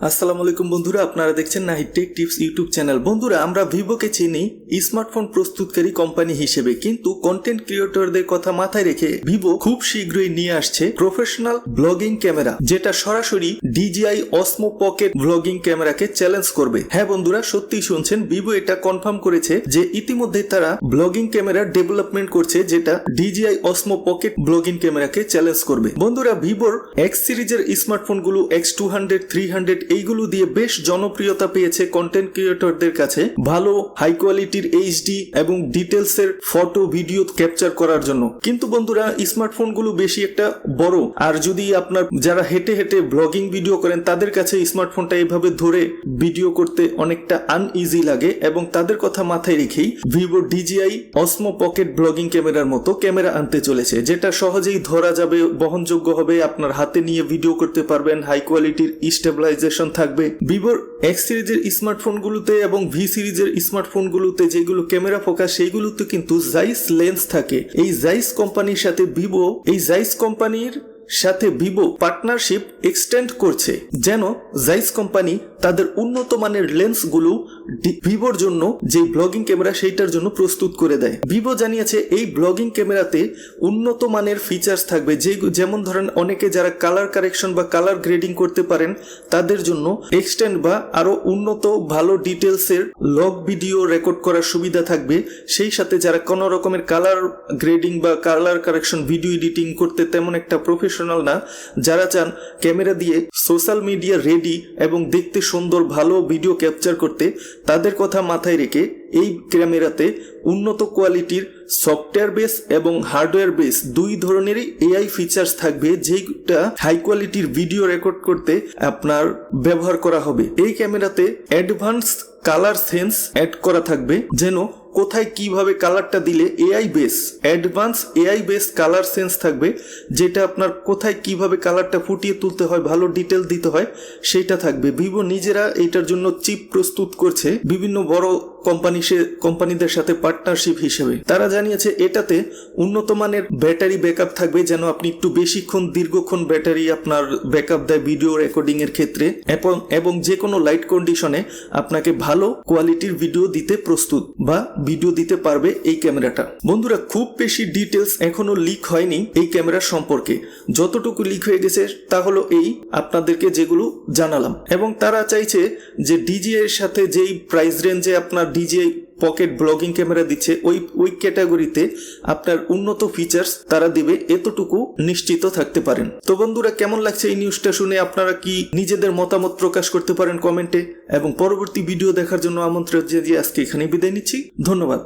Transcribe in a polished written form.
আসসালামু আলাইকুম বন্ধুরা, আপনারা দেখছেন Nahid take tips YouTube channel. বন্ধুরা, আমরা ভিভোকে চিনি স্মার্টফোন প্রস্তুতকারী কোম্পানি হিসেবে, কিন্তু কন্টেন্ট ক্রিয়েটরদের কথা মাথায় রেখে ভিভো খুব শীঘ্রই নিয়ে আসছে প্রফেশনাল ব্লগিং ক্যামেরা, যেটা সরাসরি DJI Osmo Pocket ব্লগিং ক্যামেরাকে চ্যালেঞ্জ করবে। হ্যাঁ বন্ধুরা, সত্যি শুনছেন, ভিভো এটা কনফার্ম করেছে যে ইতিমধ্যে তারা ব্লগিং ক্যামেরা ডেভেলপমেন্ট করছে, যেটা DJI Osmo Pocket ব্লগিং ক্যামেরাকে চ্যালেঞ্জ করবে। বন্ধুরা, ভিভোর X সিরিজের স্মার্টফোনগুলো X200, 300 এইগুলো দিয়ে বেশ জনপ্রিয়তা পেয়েছে কন্টেন্ট ক্রিয়েটরদের কাছে, ভালো হাই কোয়ালিটির HD এবং ডিটেলস এর ফটো ভিডিও ক্যাপচার করার জন্য। কিন্তু বন্ধুরা, স্মার্টফোনগুলো বেশি একটা বড়, আর যদি আপনার যারা হেঁটে হেঁটে ব্লগিং ভিডিও করেন তাদের কাছে স্মার্টফোনটা এইভাবে ধরে ভিডিও করতে অনেকটা আনইজি লাগে, এবং তাদের কথা মাথায় রেখেই Vivo DJI Osmo Pocket blogging ক্যামেরার মতো ক্যামেরা আনতে চলেছে, যেটা সহজেই ধরা যাবে, বহনযোগ্য হবে, আপনার হাতে নিয়ে ভিডিও করতে পারবেন, হাই কোয়ালিটির স্টেবিলাইজেশন থাকবে। ভিভোর X সিরিজের স্মার্টফোনগুলোতে এবং V সিরিজের স্মার্টফোনগুলোতে যেগুলো ক্যামেরা ফোকাস, সেইগুলোতে কিন্তু জাইস লেন্স থাকে। এই জাইস কোম্পানির সাথে ভিভো পার্টনারশিপ এক্সটেন্ড করছে, যেন জাইস কোম্পানি তাদের উন্নত মানের লেন্সগুলো ভিভোর জন্য যে ব্লগিং ক্যামেরা সেইটার জন্য প্রস্তুত করে দেয়। ভিভো জানিয়েছে এই ব্লগিং ক্যামেরাতে উন্নত মানের ফিচার্স থাকবে, যেমন ধরেন অনেকে যারা কালার কারেকশন বা কালার গ্রেডিং করতে পারেন তাদের জন্য এক্সটেন্ড বা আরো উন্নত ভালো ডিটেলসের লগ ভিডিও রেকর্ড করার সুবিধা থাকবে। সেই সাথে যারা কোনো রকমের কালার গ্রেডিং বা কালার কারেকশন ভিডিও এডিটিং করতে তেমন একটা প্রফেশনাল না, যারা চান ক্যামেরা দিয়ে সোশ্যাল মিডিয়া রেডি এবং দেখতে সুন্দর ভালো ভিডিও ক্যাপচার করতে, তাদের কথা মাথায় রেখে এই ক্যামেরাতে উন্নত কোয়ালিটির সফটওয়্যার বেস এবং হার্ডওয়্যার বেস দুই ধরনেরই AI ফিচার্স থাকবে, যেটা হাই কোয়ালিটির ভিডিও রেকর্ড করতে আপনার ব্যবহার করা হবে। এই ক্যামেরাতে অ্যাডভান্স কালার সেন্স অ্যাড করা থাকবে, যেন কোথায় কিভাবে কালারটা দিলে advance AI base colour sense থাকবে, যেটা আপনার কোথায় কিভাবে কালারটা ফুটিয়ে তুলতে হয়, ভালো ডিটেল দিতে হয়, সেটা থাকবে। ভিভো নিজেরা এইটার জন্য চিপ প্রস্তুত করছে বিভিন্ন বড় কোম্পানিদের সাথে পার্টনারশিপ হিসেবে। তারা জানিয়েছে এটাতে উন্নত মানের ব্যাটারি ব্যাকআপ থাকবে, যেন আপনি একটু দীর্ঘক্ষণ ব্যাটারি আপনার ব্যাকআপ দেয় ভিডিও রেকর্ডিং এর ক্ষেত্রে, এবং যে কোনো লাইট কন্ডিশনে আপনাকে ভালো কোয়ালিটির ভিডিও দিতে প্রস্তুত বা ভিডিও দিতে পারবে এই ক্যামেরাটা। বন্ধুরা, খুব বেশি ডিটেলস এখনো লিক হয়নি এই ক্যামেরার সম্পর্কে। যতটুকু লিক হয়ে গেছে তা হলো এই আপনাদেরকে যেগুলো জানালাম, এবং তারা চাইছে যে DJI এর সাথে যেই প্রাইস রেঞ্জে আপনার DJI পকেট ব্লগিং ক্যামেরা দিচ্ছে, ওই ক্যাটাগরিতে আপনার উন্নত ফিচার্স তারা দিবে, এতটুকু নিশ্চিত থাকতে পারেন। তো বন্ধুরা, কেমন লাগছে এই নিউজটা শুনে? আপনারা কি নিজেদের মতামত প্রকাশ করতে পারেন কমেন্টে, এবং পরবর্তী ভিডিও দেখার জন্য আমন্ত্রণ জানিয়ে আজকে এখানে বিদায় নিচ্ছি। ধন্যবাদ।